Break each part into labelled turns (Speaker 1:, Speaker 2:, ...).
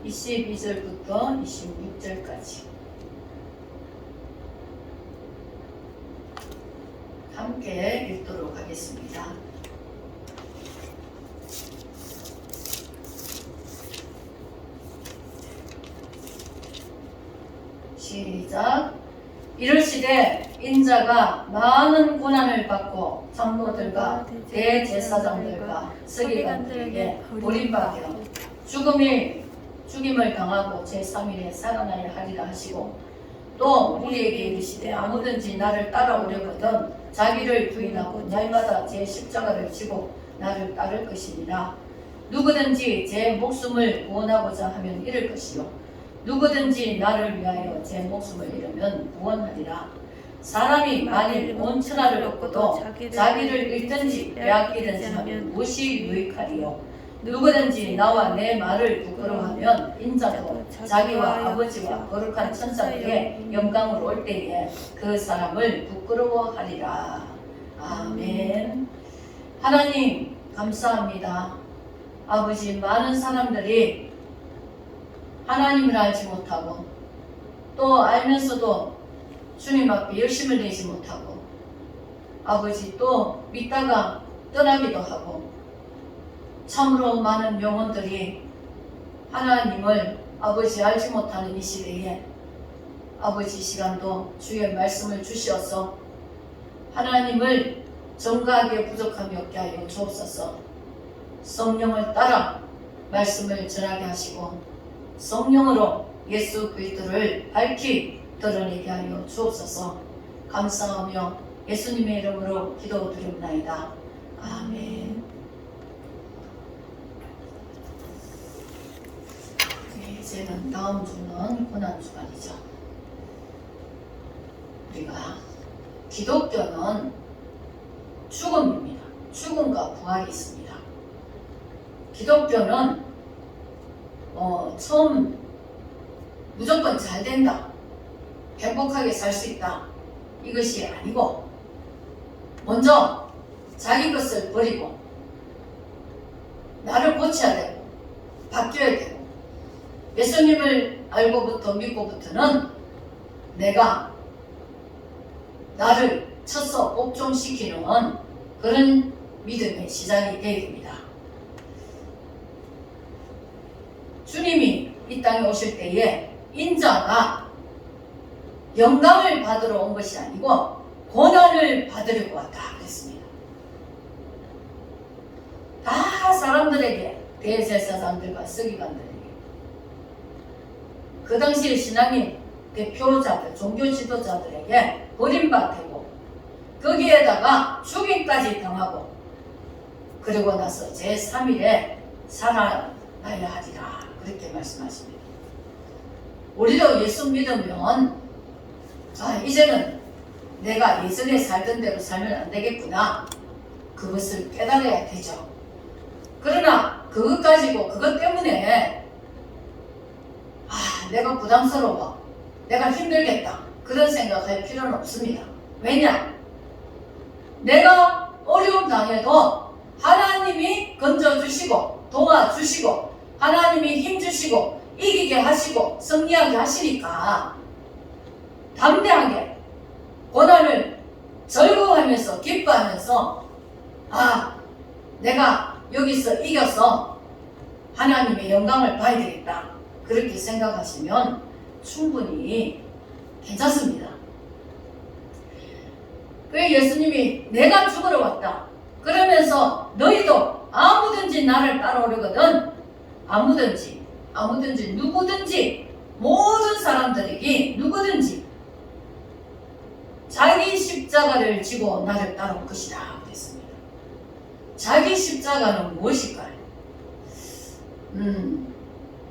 Speaker 1: 22절부터 26절까지 함께 읽도록 하겠습니다. 시작. 이르시되 인자가 많은 고난을 받고 장로들과 대제사장들과 서기관들에게 버림받겨 죽임을 당하고 제3일에 살아나야 하리라 하시고 또 우리에게 이르시되 아무든지 나를 따라오려거든 자기를 부인하고 날마다 제 십자가를 지고 나를 따를 것이니라. 누구든지 제 목숨을 구원하고자 하면 잃을 것이요 누구든지 나를 위하여 제 목숨을 잃으면 구원하리라. 사람이 만일 온 천하를 얻고도 자기를 잃든지 빼앗기든지 하면 무엇이 유익하리요. 누구든지 나와 내 말을 부끄러워하면 인자도 자기와 아버지와 거룩한 천사들의 영광으로 올 때에 그 사람을 부끄러워하리라. 아멘. 하나님 감사합니다. 아버지, 많은 사람들이 하나님을 알지 못하고 또 알면서도 주님 앞에 열심을 내지 못하고 아버지 또 믿다가 떠나기도 하고 참으로 많은 영혼들이 하나님을 아버지 알지 못하는 이 시대에 아버지 시간도 주의 말씀을 주시어서 하나님을 정가하게 부족함이 없게 하여 주옵소서. 성령을 따라 말씀을 전하게 하시고 성령으로 예수 그리스도를 밝히 드러내게 하여 주옵소서. 감사하며 예수님의 이름으로 기도드립나이다. 아멘. 이제는 다음 주는 고난주간이죠. 우리가 기독교는 죽음입니다. 죽음과 부활이 있습니다. 기독교는 처음 무조건 잘 된다, 행복하게 살 수 있다, 이것이 아니고 먼저 자기 것을 버리고 나를 고쳐야 되고 바뀌어야 되고 예수님을 알고부터 믿고부터는 내가 나를 쳐서 복종시키는 그런 믿음의 시작이 되어야 됩니다. 주님이 이 땅에 오실 때에 인자가 영광을 받으러 온 것이 아니고 고난을 받으려고 왔다 그랬습니다. 다 사람들에게, 대제사장들과 서기관들에게, 그 당시의 신앙의 대표자들, 종교 지도자들에게 버림받고 거기에다가 죽임까지 당하고 그리고 나서 제3일에 살아나야 하리라 그렇게 말씀하십니다. 우리도 예수 믿으면 이제는 내가 예전에 살던 대로 살면 안 되겠구나, 그것을 깨달아야 되죠. 그러나 그것 가지고 그것 때문에 내가 부담스러워, 내가 힘들겠다, 그런 생각할 필요는 없습니다. 왜냐? 내가 어려움 당해도 하나님이 건져주시고 도와주시고 하나님이 힘주시고 이기게 하시고 승리하게 하시니까 담대하게 고난을 즐거워하면서 기뻐하면서 내가 여기서 이겨서 하나님의 영광을 봐야 되겠다, 그렇게 생각하시면 충분히 괜찮습니다. 그 예수님이 내가 죽으러 왔다 그러면서 너희도 아무든지 나를 따라오려거든 아무든지 누구든지 모든 사람들에게 누구든지 자기 십자가를 지고 나를 따라올 것이다 그랬습니다. 자기 십자가는 무엇일까요?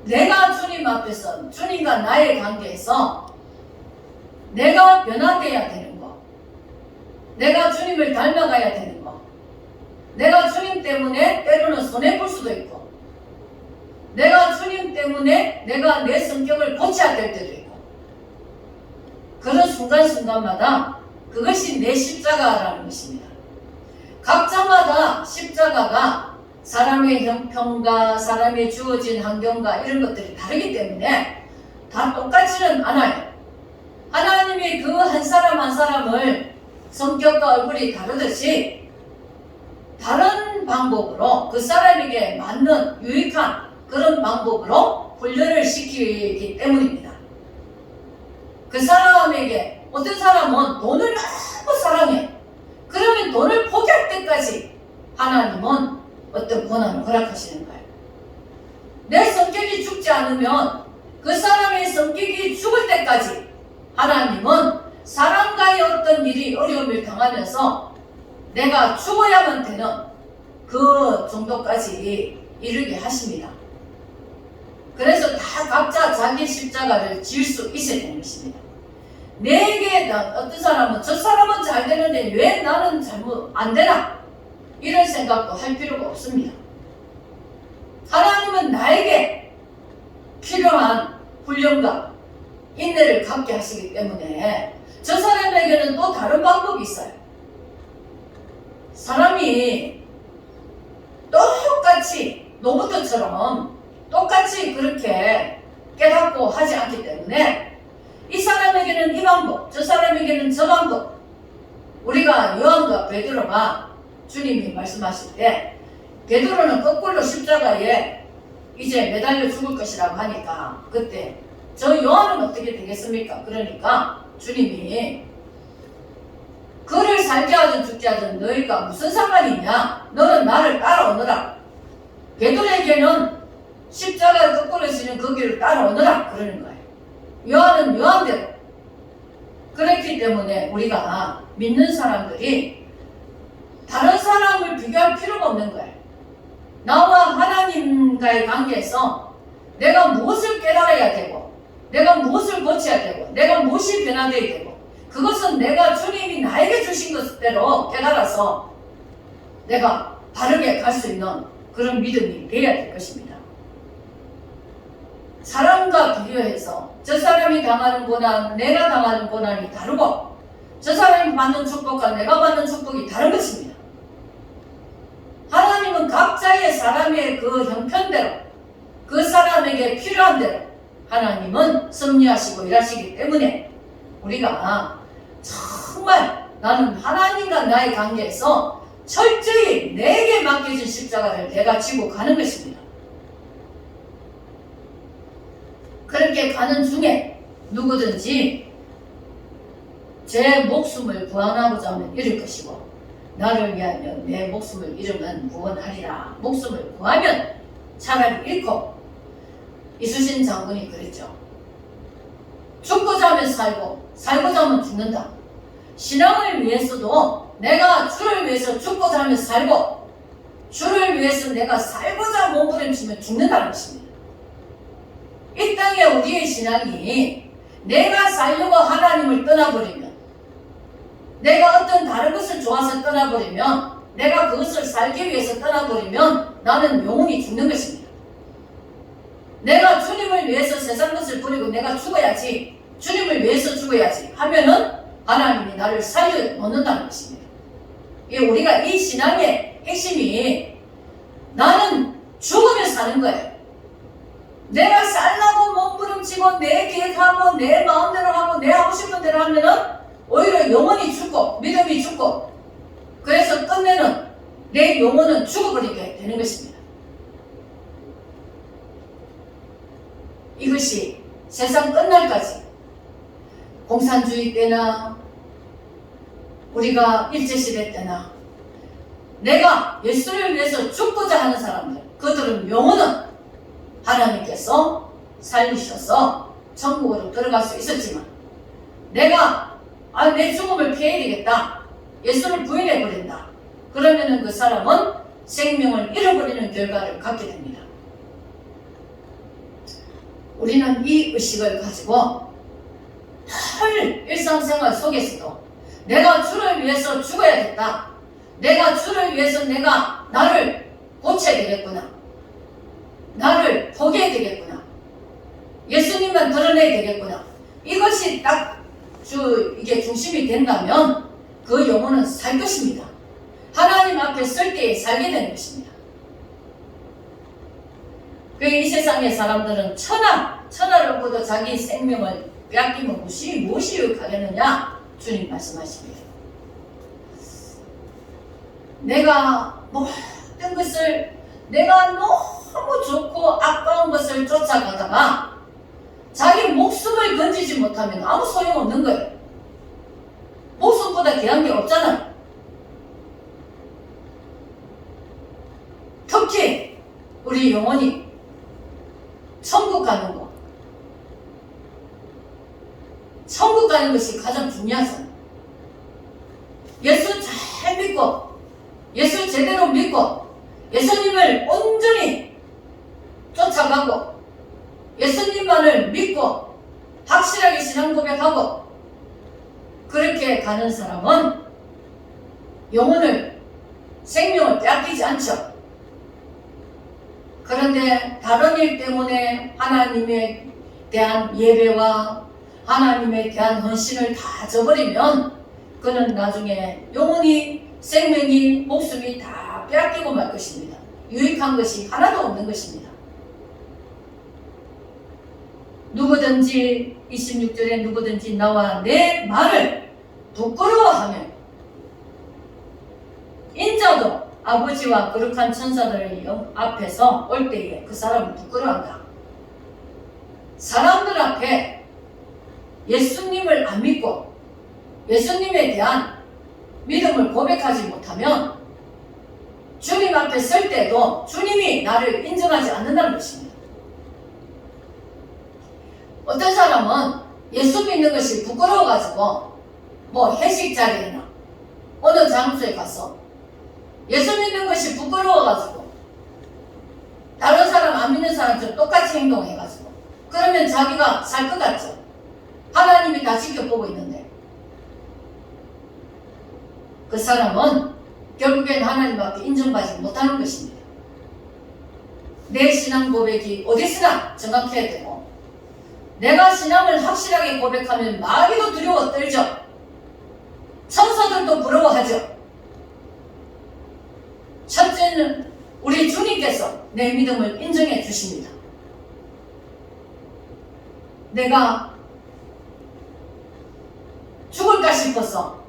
Speaker 1: 내가 주님 앞에서 주님과 나의 관계에서 내가 변화되어야 되는 것, 내가 주님을 닮아가야 되는 것, 내가 주님 때문에 때로는 손해볼 수도 있고 내가 주님 때문에 내가 내 성격을 고쳐야 될 때도 있고 그런 순간순간마다 그것이 내 십자가라는 것입니다. 각자마다 십자가가 사람의 형편과 사람의 주어진 환경과 이런 것들이 다르기 때문에 다 똑같지는 않아요. 하나님이 그 한 사람 한 사람을 성격과 얼굴이 다르듯이 다른 방법으로 그 사람에게 맞는 유익한 그런 방법으로 훈련을 시키기 때문입니다. 그 사람에게 어떤 사람은 돈을 너무 사랑해. 그러면 돈을 포기할 때까지 하나님은 어떤 고난을 허락하시는 거예요. 내 성격이 죽지 않으면 그 사람의 성격이 죽을 때까지 하나님은 사람과의 어떤 일이 어려움을 당하면서 내가 죽어야만 되는 그 정도까지 이르게 하십니다. 그래서 다 각자 자기 십자가를 지을 수 있어야 되는 것입니다. 내게 어떤 사람은 저 사람은 잘 되는데 왜 나는 잘못 안 되나? 이런 생각도 할 필요가 없습니다. 하나님은 나에게 필요한 훈련과 인내를 갖게 하시기 때문에 저 사람에게는 또 다른 방법이 있어요. 사람이 똑같이 로봇처럼 똑같이 그렇게 깨닫고 하지 않기 때문에 이 사람에게는 이 방법, 저 사람에게는 저 방법. 우리가 요한과 베드로가 주님이 말씀하실 때 베드로는 거꾸로 십자가에 이제 매달려 죽을 것이라고 하니까 그때 저 요한은 어떻게 되겠습니까? 그러니까 주님이 그를 살게 하든 죽게 하든 너희가 무슨 상관이냐? 너는 나를 따라오너라. 베드로에게는 십자가를 거꾸로 지는 그 길을 따라오너라 그러는 거예요. 요한은 요한대로. 그렇기 때문에 우리가 믿는 사람들이 다른 사람을 비교할 필요가 없는 거예요. 나와 하나님과의 관계에서 내가 무엇을 깨달아야 되고 내가 무엇을 고쳐야 되고 내가 무엇이 변화되어야 되고 그것은 내가 주님이 나에게 주신 것대로 깨달아서 내가 바르게 갈 수 있는 그런 믿음이 되어야 될 것입니다. 사람과 비교해서 저 사람이 당하는 고난, 내가 당하는 고난이 다르고 저 사람이 받는 축복과 내가 받는 축복이 다른 것입니다. 하나님은 각자의 사람의 그 형편대로 그 사람에게 필요한 대로 하나님은 섭리하시고 일하시기 때문에 우리가 정말 나는 하나님과 나의 관계에서 철저히 내게 맡겨진 십자가를 내가 지고 가는 것입니다. 그렇게 가는 중에 누구든지 제 목숨을 구원하고자 하면 잃을 것이고 나를 위하여 내 목숨을 잃으면 구원하리라. 목숨을 구하면 차라리 잃고 이수신 장군이 그랬죠. 죽고자 하면 살고 살고자 하면 죽는다. 신앙을 위해서도 내가 주를 위해서 죽고자 하면 살고 주를 위해서 내가 살고자 몸부림치면 죽는다는 것입니다. 이 땅에 우리의 신앙이 내가 살려고 하나님을 떠나버리면 내가 어떤 다른 것을 좋아서 떠나버리면 내가 그것을 살기 위해서 떠나버리면 나는 영원히 죽는 것입니다. 내가 주님을 위해서 세상 것을 버리고 내가 죽어야지 주님을 위해서 죽어야지 하면은 하나님이 나를 살려놓는다는 것입니다. 우리가 이 신앙의 핵심이 나는 죽으면 사는 거예요. 내가 살라고 몸부림치고 내 계획하고 내 마음대로 하고 내 하고 싶은 대로 하면은 오히려 영혼이 죽고 믿음이 죽고 그래서 끝내는 내 영혼은 죽어버리게 되는 것입니다. 이것이 세상 끝날까지 공산주의 때나 우리가 일제시대 때나 내가 예수를 위해서 죽고자 하는 사람들 그들은 영혼은 하나님께서 살리셔서 천국으로 들어갈 수 있었지만 내가 내 죽음을 피해야 되겠다. 예수를 부인해버린다. 그러면은 그 사람은 생명을 잃어버리는 결과를 갖게 됩니다. 우리는 이 의식을 가지고 늘 일상생활 속에서도 내가 주를 위해서 죽어야겠다. 내가 주를 위해서 내가 나를 고쳐야 되겠구나. 나를 포기해야 되겠구나. 예수님만 드러내야 되겠구나. 이것이 딱 이게 중심이 된다면 그 영혼은 살 것입니다. 하나님 앞에 설 때에 살게 되는 것입니다. 이 세상의 사람들은 천하를 얻고도 자기 생명을 빼앗기면 무엇이 유익하겠느냐? 주님 말씀하십니다. 내가 모든 것을 내가 너무 좋고 아까운 것을 쫓아가다가 자기 목숨을 건지지 못하면 아무 소용없는 거예요. 목숨보다 귀한 게 없잖아요. 특히 우리 영혼이 천국 가는 거, 천국 가는 것이 가장 중요하잖아요. 예수 잘 믿고 예수 제대로 믿고 예수님을 온전히 쫓아가고 예수님만을 믿고 확실하게 신앙 고백하고 그렇게 가는 사람은 영혼을 생명을 빼앗기지 않죠. 그런데 다른 일 때문에 하나님에 대한 예배와 하나님에 대한 헌신을 다 저버리면 그는 나중에 영혼이 생명이 목숨이 다 빼앗기고 말 것입니다. 유익한 것이 하나도 없는 것입니다. 누구든지 26절에 누구든지 나와 내 말을 부끄러워하면 인자도 아버지와 거룩한 천사들의 앞에서 올 때에 그 사람을 부끄러워한다. 사람들 앞에 예수님을 안 믿고 예수님에 대한 믿음을 고백하지 못하면 주님 앞에 설 때도 주님이 나를 인정하지 않는다는 것입니다. 어떤 사람은 예수 믿는 것이 부끄러워가지고 회식 자리나 어느 장소에 가서 예수 믿는 것이 부끄러워가지고 다른 사람 안 믿는 사람처럼 똑같이 행동해가지고 그러면 자기가 살 것 같죠. 하나님이 다 지켜보고 있는데 그 사람은 결국엔 하나님 앞에 인정받지 못하는 것입니다. 내 신앙 고백이 어디서나 정확해야 되고 내가 신앙을 확실하게 고백하면 마귀도 두려워 떨죠. 천사들도 부러워하죠. 첫째는 우리 주님께서 내 믿음을 인정해 주십니다. 내가 죽을까 싶어서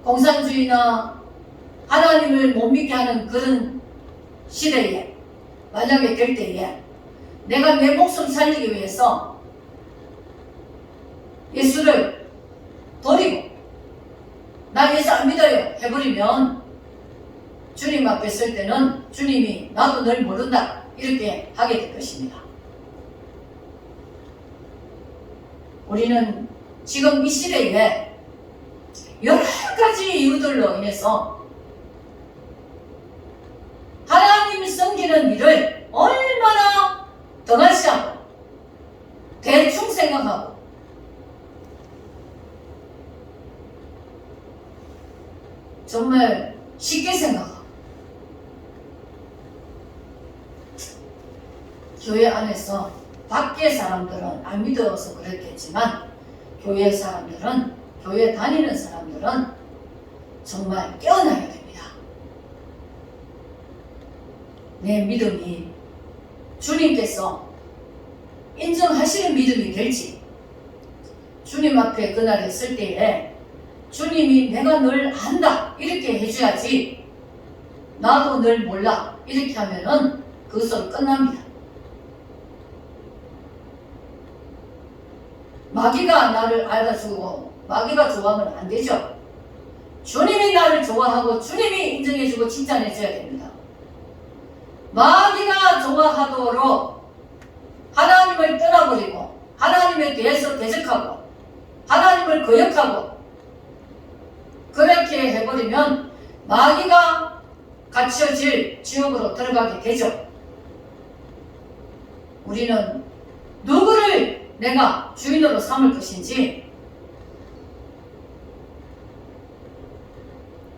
Speaker 1: 공산주의나 하나님을 못 믿게 하는 그런 시대에 만약에 될 때에 내가 내 목숨 살리기 위해서 예수를 버리고 나 예수 안 믿어요 해버리면 주님 앞에 설 때는 주님이 나도 널 모른다 이렇게 하게 될 것입니다. 우리는 지금 이 시대에 여러 가지 이유들로 인해서 하나님이 섬기는 일을 얼마나 등한시하고 대충 생각하고 정말 쉽게 생각하고 교회 안에서 밖의 사람들은 안 믿어서 그랬겠지만 교회 사람들은 교회 다니는 사람들은 정말 깨어나야 됩니다. 내 믿음이 주님께서 인정하시는 믿음이 될지 주님 앞에 그날에 설 때에 주님이 내가 널 안다 이렇게 해줘야지 나도 널 몰라 이렇게 하면은 그것으로 끝납니다. 마귀가 나를 알아주고 마귀가 좋아하면 안 되죠. 주님이 나를 좋아하고 주님이 인정해주고 칭찬해줘야 됩니다. 마귀가 좋아하도록 하나님을 떠나버리고 하나님에 대해서 대적하고 하나님을 거역하고 그렇게 해버리면 마귀가 갇혀질 지옥으로 들어가게 되죠. 우리는 누구를 내가 주인으로 삼을 것인지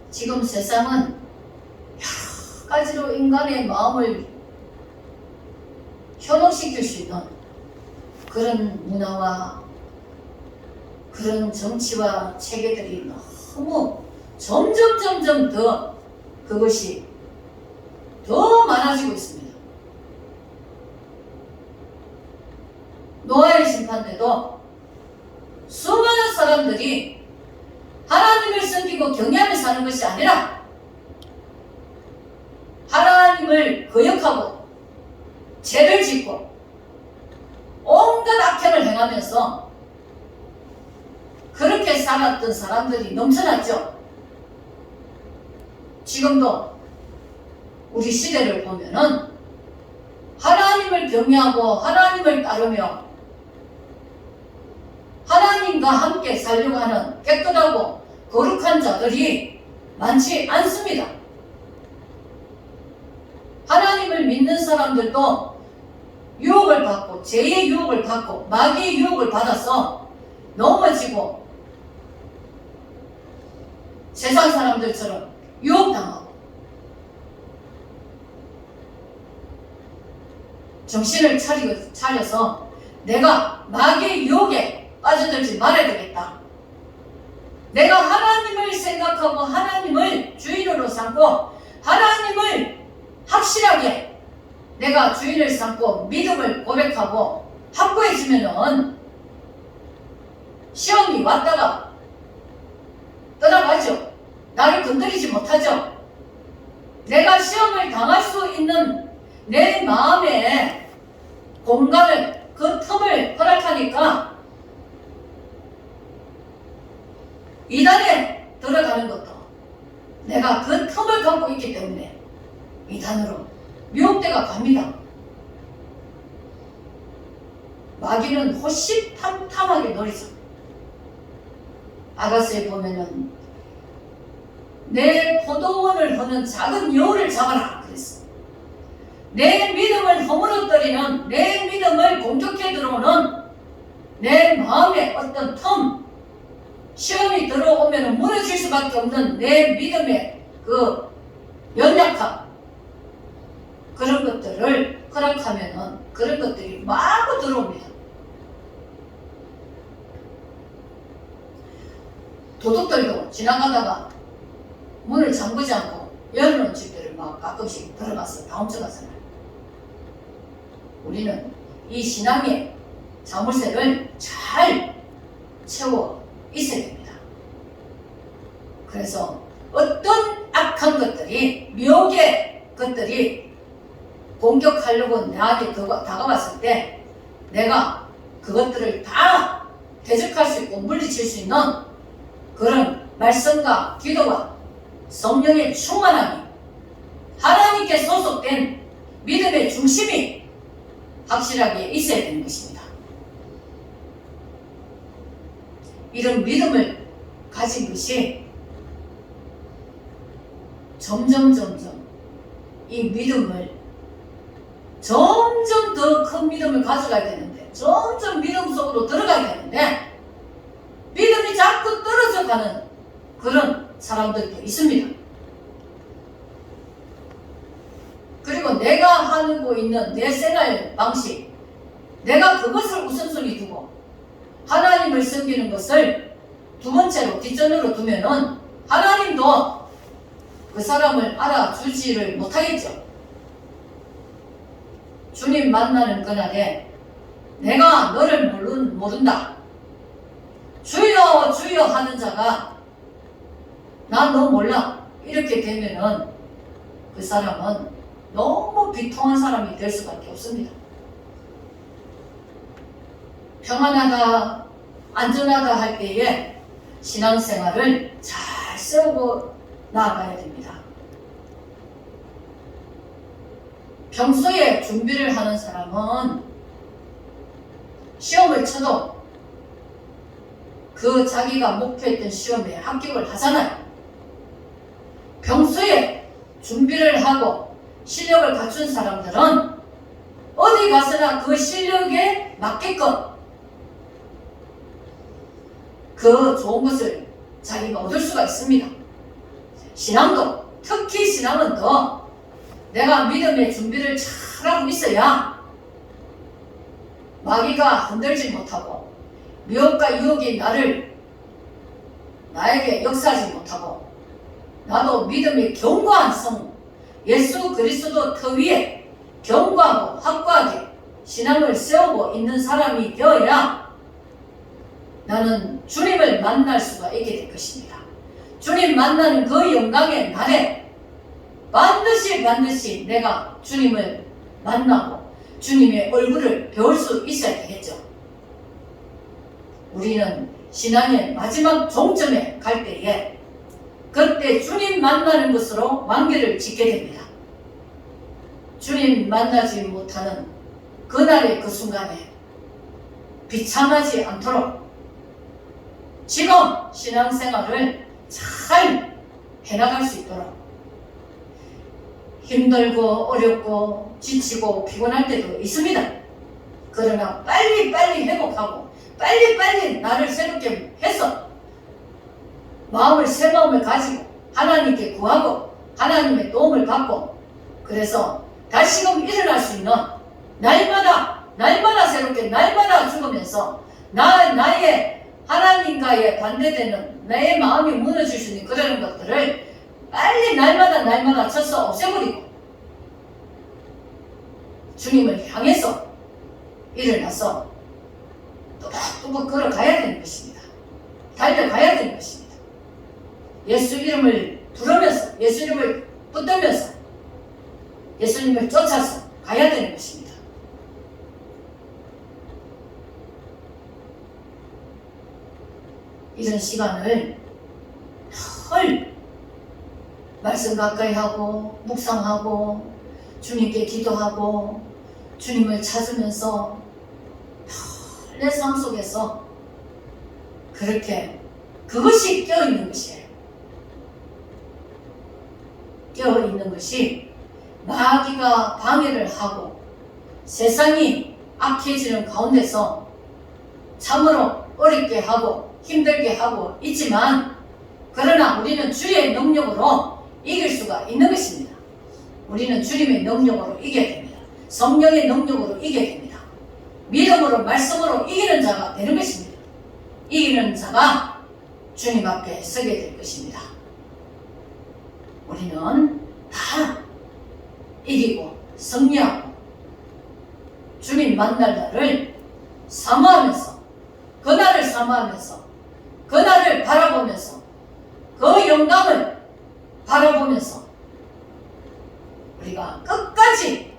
Speaker 1: 지금 세상은 여러 가지로 인간의 마음을 현혹시킬 수 있는 그런 문화와 그런 정치와 체계들이 너무 점점 더 그것이 더 많아지고 있습니다. 노아의 심판 때도 수많은 사람들이 하나님을 섬기고 경외하며 사는 것이 아니라 하나님을 거역하고 죄를 짓고 온갖 악행을 행하면서 그렇게 살았던 사람들이 넘쳐났죠. 지금도 우리 시대를 보면은 하나님을 경외하고 하나님을 따르며 하나님과 함께 살려고 하는 깨끗하고 거룩한 자들이 많지 않습니다. 하나님을 믿는 사람들도 유혹을 받고 죄의 유혹을 받고 마귀의 유혹을 받아서 넘어지고 세상 사람들처럼 유혹당하고 정신을 차려서 내가 마귀의 유혹에 빠져들지 말아야 되겠다. 내가 하나님을 생각하고 하나님을 주인으로 삼고 하나님을 확실하게 내가 주인을 삼고 믿음을 고백하고 확고해지면은 시험이 왔다가 떠나가죠. 나를 건드리지 못하죠. 내가 시험을 당할 수 있는 내 마음의 공간을, 그 틈을 허락하니까 이단에 들어가는 것도 내가 그 틈을 갖고 있기 때문에 이단으로 유혹대가 갑니다. 마귀는 호시탐탐하게 노리죠. 아가스에 보면은 내 포도원을 허는 작은 여우를 잡아라 그랬어. 내 믿음을 허물어뜨리는, 내 믿음을 공격해 들어오는 내 마음의 어떤 틈, 시험이 들어오면 무너질 수밖에 없는 내 믿음의 그 연약함, 그런 것들을 허락하면은 그런 것들이 마구 들어옵니다. 도둑들도 지나가다가 문을 잠그지 않고 열어놓은 집들을 막 가끔씩 들어가서 다 훔쳐가잖아요. 우리는 이 신앙의 자물쇠를 잘 채워 있어야 됩니다. 그래서 어떤 악한 것들이, 미혹의 것들이 공격하려고 나에게 다가왔을 때 내가 그것들을 다 대적할 수 있고 물리칠 수 있는 그런 말씀과 기도와 성령의 충만함이, 하나님께 소속된 믿음의 중심이 확실하게 있어야 되는 것입니다. 이런 믿음을 가진 것이 점점 이 믿음을 점점 더 큰 믿음을 가져가야 되는데, 점점 믿음 속으로 들어가야 되는데 믿음이 자꾸 떨어져 가는 그런 사람들도 있습니다. 그리고 내가 하고 있는 내 생활 방식, 내가 그것을 우선순위 두고 하나님을 섬기는 것을 두 번째로 뒷전으로 두면은 하나님도 그 사람을 알아주지를 못하겠죠. 주님 만나는 그날에 내가 너를 모른다, 주여 주여 하는 자가 난 너 몰라, 이렇게 되면은 그 사람은 너무 비통한 사람이 될 수밖에 없습니다. 평안하다, 안전하다 할 때에 신앙생활을 잘 세우고 나아가야 됩니다. 평소에 준비를 하는 사람은 시험을 쳐도 그 자기가 목표했던 시험에 합격을 하잖아요. 평소에 준비를 하고 실력을 갖춘 사람들은 어디 가서나 그 실력에 맞게끔 그 좋은 것을 자기가 얻을 수가 있습니다. 신앙도, 특히 신앙은 더 내가 믿음의 준비를 잘하고 있어야 마귀가 흔들지 못하고 미혹과 유혹이 나에게 역사하지 못하고 나도 믿음의 견고한 성, 예수 그리스도 터 위에 견고하고 확고하게 신앙을 세우고 있는 사람이 되어야 나는 주님을 만날 수가 있게 될 것입니다. 주님 만나는 그 영광의 날에 반드시 내가 주님을 만나고 주님의 얼굴을 배울 수 있어야 되겠죠. 우리는 신앙의 마지막 종점에 갈 때에 그때 주님 만나는 것으로 완결을 짓게 됩니다. 주님 만나지 못하는 그날의 그 순간에 비참하지 않도록 지금 신앙생활을 잘 해나갈 수 있도록 힘들고 어렵고 지치고 피곤할 때도 있습니다. 그러나 빨리 회복하고 빨리 나를 새롭게 해서 새 마음을 가지고 하나님께 구하고 하나님의 도움을 받고 그래서 다시금 일어날 수 있는 날마다 새롭게 날마다 죽으면서 나의 하나님과의 반대되는 나의 마음이 무너질 수 있는 그런 것들을 빨리 날마다 쳐서 없애버리고 주님을 향해서 일어나서 또박또박 걸어가야 되는 것입니다. 달려가야 되는 것입니다. 예수 이름을 부르면서 예수 이름을 붙들면서 예수님을 쫓아서 가야 되는 것입니다. 이런 시간을 늘 말씀 가까이 하고 묵상하고 주님께 기도하고 주님을 찾으면서 내 삶 속에서 그렇게 그것이 껴있는 것이에요. 껴있는 것이 마귀가 방해를 하고 세상이 악해지는 가운데서 참으로 어렵게 하고 힘들게 하고 있지만 그러나 우리는 주의 능력으로 이길 수가 있는 것입니다. 우리는 주님의 능력으로 이겨야 됩니다. 성령의 능력으로 이겨야 됩니다. 믿음으로 말씀으로 이기는 자가 되는 것입니다. 이기는 자가 주님 앞에 서게 될 것입니다. 우리는 다 이기고 승리하고 주님 만날 날을 사모하면서 그날을 사모하면서 그날을 바라보면서 그 영광을 바라보면서 우리가 끝까지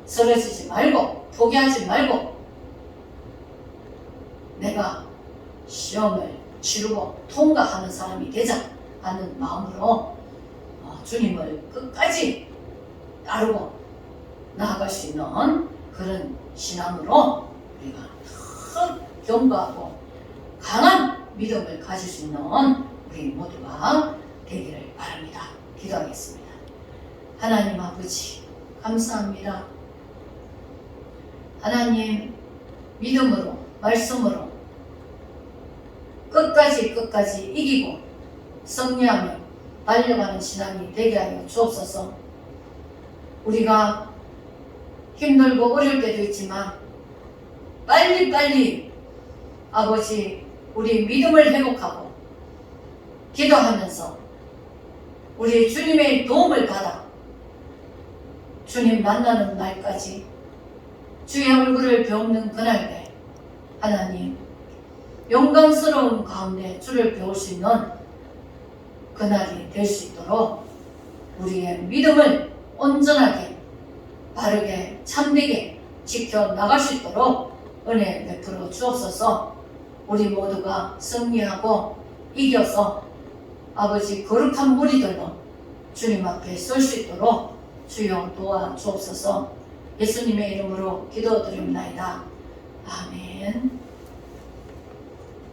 Speaker 1: 쓰러지지 말고 포기하지 말고 내가 시험을 치르고 통과하는 사람이 되자 하는 마음으로 주님을 끝까지 따르고 나아갈 수 있는 그런 신앙으로 우리가 큰 견고하고 강한 믿음을 가질 수 있는 우리 모두가 되기를 바랍니다. 기도하겠습니다. 하나님 아버지 감사합니다. 하나님 믿음으로 말씀으로 끝까지 이기고 승리하며 달려가는 신앙이 되게 하여 주옵소서. 우리가 힘들고 어려울 때도 있지만 빨리 아버지 우리 믿음을 회복하고 기도하면서 우리 주님의 도움을 받아 주님 만나는 날까지 주의 얼굴을 배우는 그날에 하나님 영광스러운 가운데 주를 배울 수 있는 그날이 될 수 있도록 우리의 믿음을 온전하게 바르게 참되게 지켜나갈 수 있도록 은혜 베풀어 주옵소서. 우리 모두가 승리하고 이겨서 아버지 거룩한 무리들로 주님 앞에 설 수 있도록 주여 도와 주옵소서. 예수님의 이름으로 기도드립니다. 아멘.